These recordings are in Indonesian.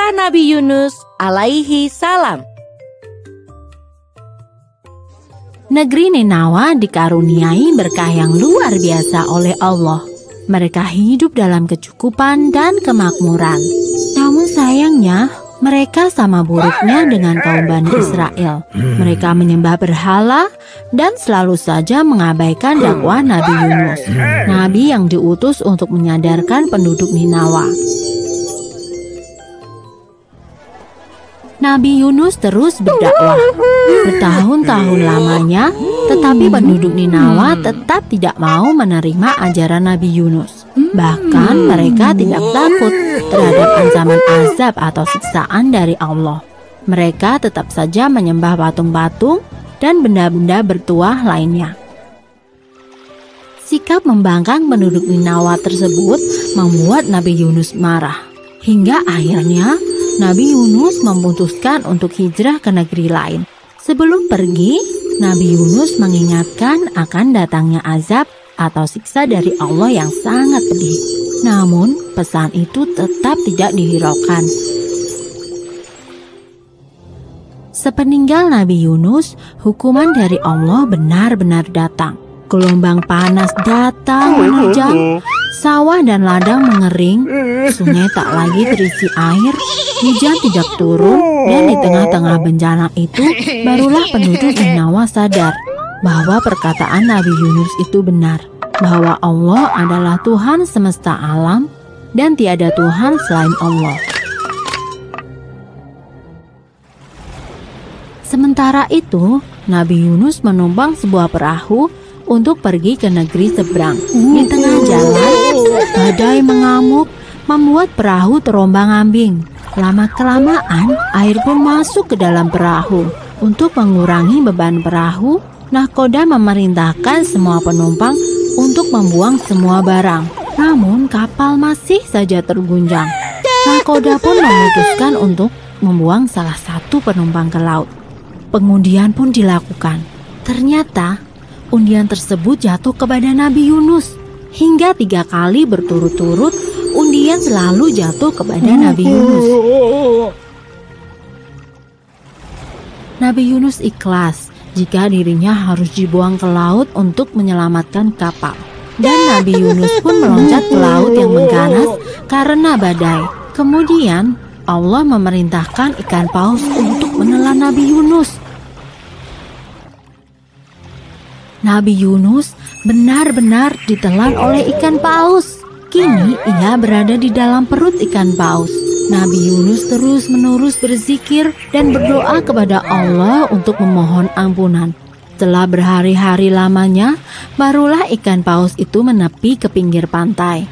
kisah Nabi Yunus alaihi salam. Negeri Ninawa dikaruniai berkah yang luar biasa oleh Allah. Mereka hidup dalam kecukupan dan kemakmuran. Namun sayangnya, mereka sama buruknya dengan kaum Bani Israel. Mereka menyembah berhala dan selalu saja mengabaikan dakwah Nabi Yunus, nabi yang diutus untuk menyadarkan penduduk Ninawa. Nabi Yunus terus berdakwah bertahun-tahun lamanya, tetapi penduduk Ninawa tetap tidak mau menerima ajaran Nabi Yunus. Bahkan mereka tidak takut terhadap ancaman azab atau siksaan dari Allah. Mereka tetap saja menyembah patung-patung dan benda-benda bertuah lainnya. Sikap membangkang penduduk Ninawa tersebut membuat Nabi Yunus marah. Hingga akhirnya Nabi Yunus memutuskan untuk hijrah ke negeri lain. Sebelum pergi, Nabi Yunus mengingatkan akan datangnya azab atau siksa dari Allah yang sangat pedih. Namun, pesan itu tetap tidak dihiraukan. Sepeninggal Nabi Yunus, hukuman dari Allah benar-benar datang. Gelombang panas datang menerjang, sawah dan ladang mengering, sungai tak lagi terisi air, hujan tidak turun, dan di tengah-tengah bencana itu, barulah penduduk Ninawa sadar bahwa perkataan Nabi Yunus itu benar, bahwa Allah adalah Tuhan semesta alam dan tiada Tuhan selain Allah. Sementara itu, Nabi Yunus menumpang sebuah perahu untuk pergi ke negeri seberang. Di tengah jalan, badai mengamuk membuat perahu terombang-ambing. Lama-kelamaan, air pun masuk ke dalam perahu. Untuk mengurangi beban perahu, nahkoda memerintahkan semua penumpang untuk membuang semua barang. Namun, kapal masih saja terguncang. Nahkoda pun memutuskan untuk membuang salah satu penumpang ke laut. Pengundian pun dilakukan. Ternyata, undian tersebut jatuh kepada Nabi Yunus. Hingga 3 kali berturut-turut, undian selalu jatuh kepada Nabi Yunus. Nabi Yunus ikhlas jika dirinya harus dibuang ke laut untuk menyelamatkan kapal. Dan Nabi Yunus pun meloncat ke laut yang mengganas karena badai. Kemudian Allah memerintahkan ikan paus untuk menelan Nabi Yunus. Nabi Yunus benar-benar ditelan oleh ikan paus. Kini ia berada di dalam perut ikan paus. Nabi Yunus terus-menerus berzikir dan berdoa kepada Allah untuk memohon ampunan. Setelah berhari-hari lamanya, barulah ikan paus itu menepi ke pinggir pantai.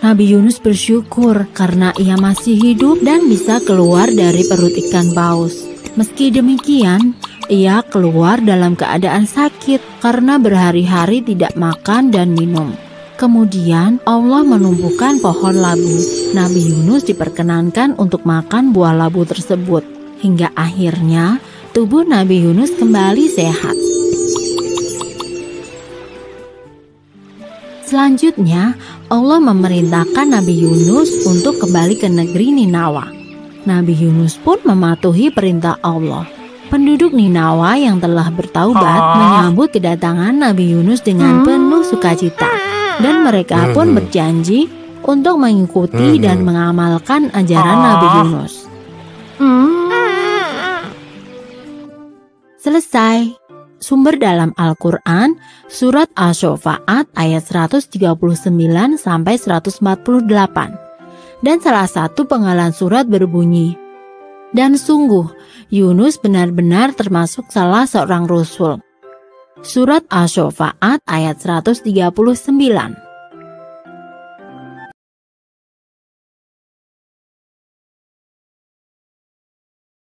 Nabi Yunus bersyukur karena ia masih hidup dan bisa keluar dari perut ikan paus. Meski demikian, ia keluar dalam keadaan sakit karena berhari-hari tidak makan dan minum. Kemudian Allah menumbuhkan pohon labu. Nabi Yunus diperkenankan untuk makan buah labu tersebut. Hingga akhirnya tubuh Nabi Yunus kembali sehat. Selanjutnya, Allah memerintahkan Nabi Yunus untuk kembali ke negeri Ninawa. Nabi Yunus pun mematuhi perintah Allah. Penduduk Ninawa yang telah bertaubat menyambut kedatangan Nabi Yunus dengan penuh sukacita. Dan mereka pun berjanji untuk mengikuti dan mengamalkan ajaran Nabi Yunus. Selesai. Sumber dalam Al-Quran, Surat Asy-Syu'ara ayat 139-148. Dan salah satu penggalan surat berbunyi, "Dan sungguh, Yunus benar-benar termasuk salah seorang rasul." Surat Asy-Syu'ara ayat 139.